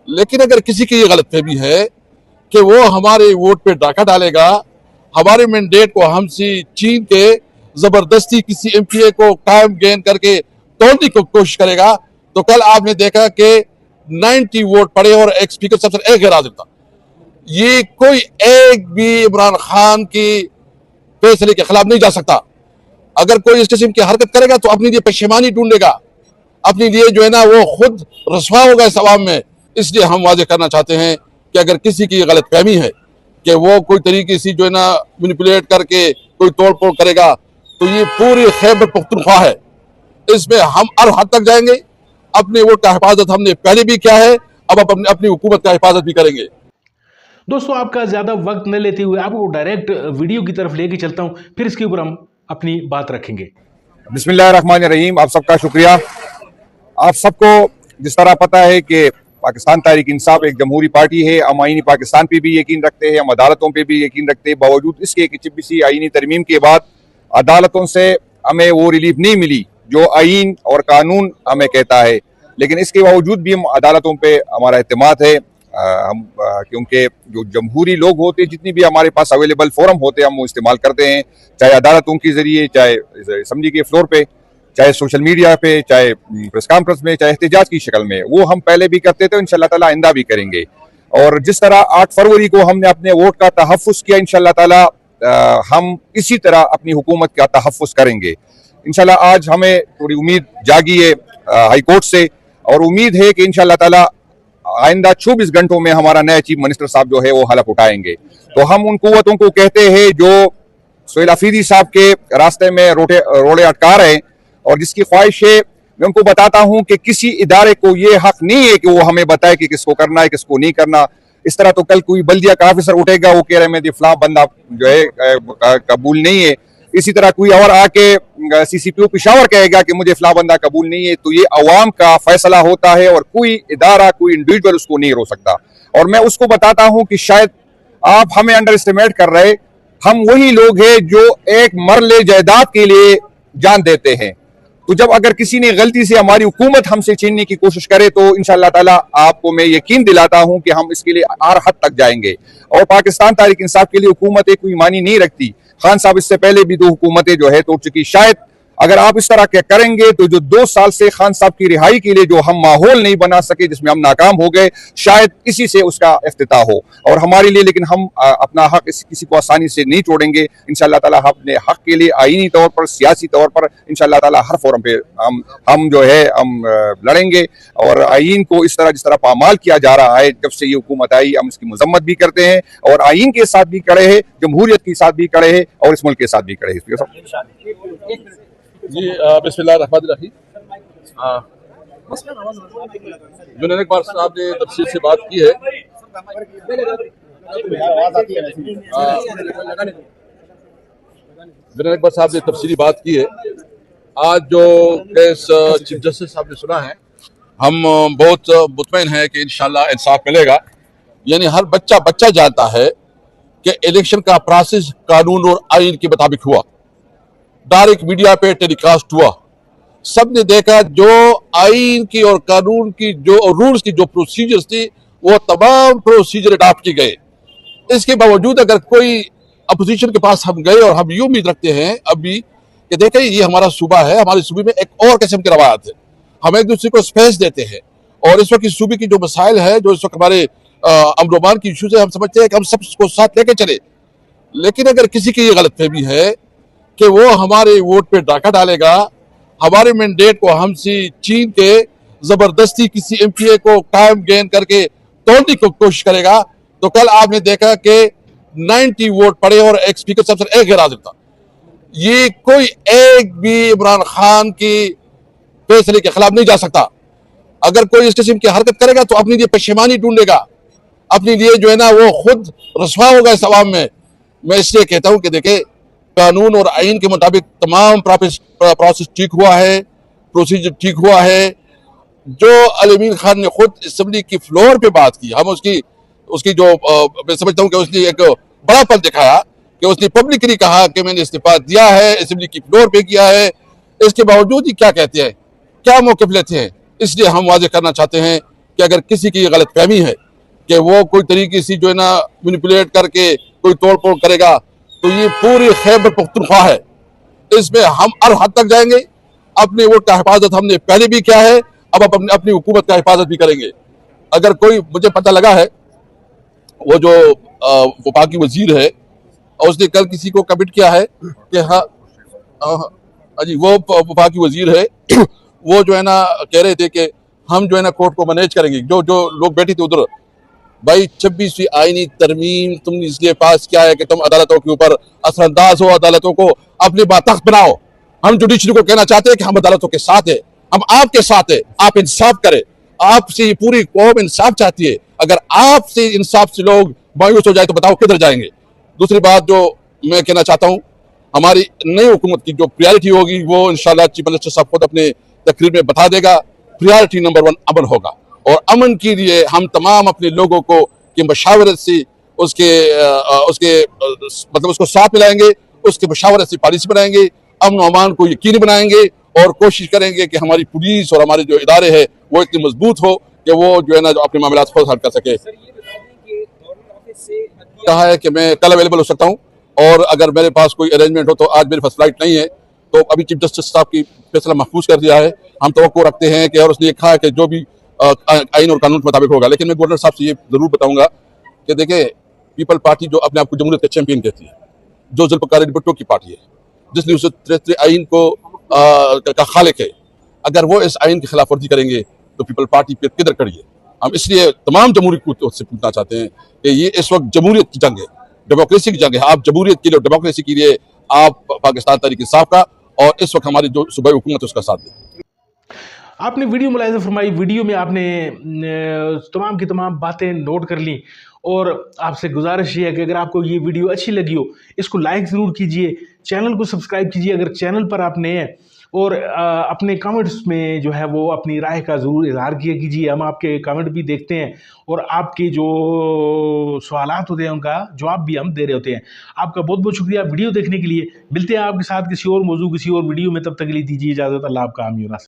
लेकिन अगर किसी की ये गलतफहमी है कि वो हमारे वोट पे डाका डालेगा, हमारे मैंडेट को हमसे छीन के जबरदस्ती किसी एमपीए को कायम गेन करके तोड़ने की कोशिश करेगा, तो कल आपने देखा कि 90 वोट पड़े और एक स्पीकर सबसे एक गैर हाजिर था। ये कोई एक भी इमरान खान की फैसले के खिलाफ नहीं जा सकता। अगर कोई इस किस्म की हरकत करेगा तो अपने लिए पशेमानी ढूंढेगा, अपने लिए जो है ना वो खुद रसवा होगा इस अवाम में। इसलिए हम वाजे करना चाहते हैं कि अगर किसी की गलत फहमी है कि वो कोई तरीके से जो है ना मैनिपुलेट करके कोई तोड़ फोड़ करेगा, तो ये पूरी खैबर पख्तूनख्वा है, इसमें हम हर हद तक जाएंगे। अपने वोट का हिफाजत हमने पहले भी किया है, अब अपनी हुकूमत का हिफाजत भी करेंगे। दोस्तों, आपका ज्यादा वक्त न लेते हुए आपको डायरेक्ट वीडियो की तरफ लेके चलता हूं, फिर इसके ऊपर हम अपनी बात रखेंगे। बिस्मिल्लाहिर्रहमानिर्रहीम। आप सबका शुक्रिया। आप सबको जिस तरह पता है कि पाकिस्तान तहरीक इंसाफ एक जमहूरी पार्टी है। हम आईनी पाकिस्तान पे भी यकीन रखते हैं, हम अदालतों पे भी यकीन रखते हैं। बावजूद इसके कि 26वीं आईनी तरमीम के बाद अदालतों से हमें वो रिलीफ नहीं मिली जो आईन और कानून हमें कहता है, लेकिन इसके बावजूद भी हम अदालतों पे हमारा एतमाद है। क्योंकि जो जमहूरी लोग होते हैं, जितनी भी हमारे पास अवेलेबल फोरम होते हैं, हम वो इस्तेमाल करते हैं, चाहे अदालतों के जरिए, चाहे असम्बली के फ्लोर पे, चाहे सोशल मीडिया पे, चाहे प्रेस कॉन्फ्रेंस में, चाहे एहतजाज की शक्ल में। वो हम पहले भी करते थे, इंशाअल्लाह ताला आइंदा भी करेंगे। और जिस तरह 8 फरवरी को हमने अपने वोट का तहफ़्फ़ुज़ किया, इंशाअल्लाह ताला हम इसी तरह अपनी हुकूमत का तहफ़्फ़ुज़ करेंगे इंशाअल्लाह। आज हमें थोड़ी उम्मीद जागी है हाई कोर्ट से, और उम्मीद है कि इंशाअल्लाह ताला आइंदा 24 घंटों में हमारा नया चीफ मिनिस्टर साहब जो है वो हलफ उठाएंगे। तो हम उन कुव्वतों को कहते हैं जो सुहेल अफरीदी साहब के रास्ते में रोड़े अटका रहे हैं, और जिसकी ख्वाहिश है, मैं उनको बताता हूं कि किसी इदारे को ये हक नहीं है कि वो हमें बताए कि किसको करना है, किसको नहीं करना। इस तरह तो कल कोई बल्दिया का ऑफिसर उठेगा, वो कह रहे हैं फलां बंदा जो है कबूल नहीं है। इसी तरह कोई और आके सीसीपीओ पेशावर कहेगा कि मुझे फलां बंदा कबूल नहीं है। तो ये अवाम का फैसला होता है, और कोई इदारा, कोई इंडिविजुअल उसको नहीं रोक सकता। और मैं उसको बताता हूं कि शायद आप हमें अंडर एस्टिमेट कर रहे, हम वही लोग हैं जो एक मरले जायदाद के लिए जान देते हैं। तो जब अगर किसी ने गलती से हमारी हुकूमत हमसे छीनने की कोशिश करे, तो इंशाअल्लाह ताला आपको मैं यकीन दिलाता हूं कि हम इसके लिए हर हद तक जाएंगे। और पाकिस्तान तहरीक इंसाफ के लिए हुकूमत कोई मानी नहीं रखती। खान साहब इससे पहले भी 2 हुकूमतें जो है तोड़ चुकी। शायद अगर आप इस तरह के करेंगे तो जो 2 साल से खान साहब की रिहाई के लिए जो हम माहौल नहीं बना सके, जिसमें हम नाकाम हो गए, शायद इसी से उसका इफ्तिताह हो। और हमारे लिए, लेकिन हम अपना हक किसी को आसानी से नहीं छोड़ेंगे इंशाअल्लाह ताला। अपने हक के लिए आईनी तौर पर, सियासी तौर पर इंशाअल्लाह ताला हर फोरम पे हम जो है हम लड़ेंगे। और आईन को इस तरह जिस तरह पामाल किया जा रहा है जब से ये हुकूमत आई, हम इसकी मजम्मत भी करते हैं, और आईन के साथ भी खड़े हैं, जमहूरियत के साथ भी खड़े हैं, और इस मुल्क के साथ भी खड़े हैं। जी बिस्मिल्लाहिर्रहमानिर्रहीम। जुनैद इकबाल साहब ने तफसील से बात की है। जुनैद इकबाल साहब ने तफसीली बात की है। आज जो केस चीफ जस्टिस साहब ने सुना है, हम बहुत मुतमईन हैं कि इंशाअल्लाह इंसाफ मिलेगा। यानी हर बच्चा जानता है कि इलेक्शन का प्रोसेस कानून और आइन के मुताबिक हुआ, डायरेक्ट मीडिया पे टेलीकास्ट हुआ, सबने देखा। जो आइन की और कानून की जो रूल्स की जो प्रोसीजर्स थी, वो तमाम प्रोसीजर अडॉप्ट किए गए। इसके बावजूद अगर कोई अपोजिशन के पास हम गए, और हम ये उम्मीद रखते हैं अभी कि देखें ये हमारा सूबा है, हमारे सूबे में एक और किस्म की रवायत है, हम एक दूसरे को स्पेस देते हैं। और इस वक्त इस सूबे की जो मसाइल है, जो इस वक्त हमारे अमन की इशूज है, हम समझते हैं कि हम सबको साथ लेके चले। लेकिन अगर किसी की ये गलतफहमी है कि वो हमारे वोट पे डाका डालेगा, हमारे मैंडेट को हमसे छीन के जबरदस्ती किसी एमपीए को कायम गेन करके तोड़ने की कोशिश करेगा, तो कल आपने देखा कि 90 वोट पड़े और एक स्पीकर सबसे एक गैर हाजिर था। ये कोई एक भी इमरान खान की फैसले के खिलाफ नहीं जा सकता। अगर कोई इस किस्म की हरकत करेगा तो अपने लिए पशेमानी ढूंढेगा, अपने लिए जो है ना वो खुद रसवा होगा इस अवाम में। मैं इसलिए कहता हूं कि देखे, कानून और आइन के मुताबिक तमाम प्रोसेस ठीक हुआ है, प्रोसीजर ठीक हुआ है। जो अमीन खान ने खुद असम्बली की फ्लोर पे बात की, हम उसकी जो मैं समझता हूँ कि उसने एक बड़ापन दिखाया कि उसने पब्लिकली कहा कि मैंने इस्तीफा दिया है, असम्बली की फ्लोर पे किया है। इसके बावजूद ही क्या कहते हैं, क्या मौक़िफ़ लेते हैं। इसलिए हम वाज़ेह करना चाहते हैं کہ اگر کسی کی غلط فہمی ہے کہ وہ کوئی طریقے سے جو ہے نا مینیپولیٹ کر کے کوئی توڑ پھوڑ کرے گا تو یہ پوری خیبر پختونخوا ہے، اس میں ہم ہر حد تک جائیں گے. اپنے ووٹ کا حفاظت ہم نے پہلے بھی کیا ہے، اب اپنی حکومت کا حفاظت بھی کریں گے. اگر کوئی مجھے پتہ لگا ہے وہ جو وفاقی وزیر ہے اور اس نے کل کسی کو کمٹ کیا ہے کہ جی وہ وفاقی وزیر ہے وہ جو ہے نا کہہ رہے تھے کہ ہم جو ہے نا کورٹ کو مینیج کریں گے. جو لوگ بیٹھے تھے ادھر، بھائی 26ویں آئینی ترمیم تم نے اس لیے پاس کیا ہے کہ تم عدالتوں کے اوپر اثر انداز ہو، عدالتوں کو اپنے باتخت بناؤ. ہم جوڈیشری کو کہنا چاہتے ہیں کہ ہم عدالتوں کے ساتھ ہیں، ہم آپ کے ساتھ ہیں، آپ انصاف کریں. آپ سے یہ پوری قوم انصاف چاہتی ہے. اگر آپ سے انصاف سے لوگ مایوس ہو جائے تو بتاؤ کدھر جائیں گے. دوسری بات جو میں کہنا چاہتا ہوں، ہماری نئی حکومت کی جو پریارٹی ہوگی وہ انشاءاللہ چیف منسٹر صاحب خود اپنے تقریر میں بتا دے گا. پریارٹی نمبر 1 امن ہوگا، اور امن کے لیے ہم تمام اپنے لوگوں کو کی مشاورت سے اس کو ساتھ ملائیں گے، اس کے مشاورت سے پالیسی بنائیں گے، امن و امان کو یقینی بنائیں گے، اور کوشش کریں گے کہ ہماری پولیس اور ہمارے جو ادارے ہیں وہ اتنے مضبوط ہو کہ وہ جو ہے نا جو اپنے معاملات خود حل کر سکے. کہا ہے کہ میں کل اویلیبل ہو سکتا ہوں، اور اگر میرے پاس کوئی ارینجمنٹ ہو تو آج میرے پاس فلائٹ نہیں ہے، تو ابھی چیف جسٹس صاحب کی فیصلہ محفوظ کر دیا ہے. ہم توقع رکھتے ہیں کہ، اور اس نے کہا ہے کہ جو بھی آئین اور قانون کے مطابق ہوگا. لیکن میں گورنر صاحب سے یہ ضرور بتاؤں گا کہ دیکھیں پیپل پارٹی جو اپنے آپ کو جمہوریت کا چیمپئن کہتی ہے، جو ذوالفقار علی بھٹو کی پارٹی ہے، جس نے 1973 آئین کا خالق ہے، اگر وہ اس آئین کی خلاف ورزی کریں گے تو پیپل پارٹی پھر کدھر کھڑی ہے؟ ہم اس لیے تمام جمہوری قوتوں سے پوچھنا چاہتے ہیں کہ یہ اس وقت جمہوریت کی جنگ ہے، ڈیموکریسی کی جنگ ہے. آپ جمہوریت کے لیے اور ڈیموکریسی کے لیے آپ پاکستان تحریک انصاف کا اور اس وقت ہماری جو صوبائی حکومت ہے اس کا ساتھ دیں. آپ نے ویڈیو ملاحظہ فرمائی، ویڈیو میں آپ نے تمام کی تمام باتیں نوٹ کر لیں، اور آپ سے گزارش یہ ہے کہ اگر آپ کو یہ ویڈیو اچھی لگی ہو اس کو لائک ضرور کیجئے، چینل کو سبسکرائب کیجئے اگر چینل پر آپ نئے ہیں، اور اپنے کامنٹس میں جو ہے وہ اپنی رائے کا ضرور اظہار کیا کیجئے. ہم آپ کے کامنٹ بھی دیکھتے ہیں اور آپ کے جو سوالات ہوتے ہیں ان کا جواب بھی ہم دے رہے ہوتے ہیں. آپ کا بہت بہت شکریہ ویڈیو دیکھنے کے لیے. ملتے ہیں آپ کے ساتھ کسی اور موضوع کسی اور ویڈیو میں، تب تک کے لیے دیجیے اجازت. اللہ آپ کا حامی و ناصر.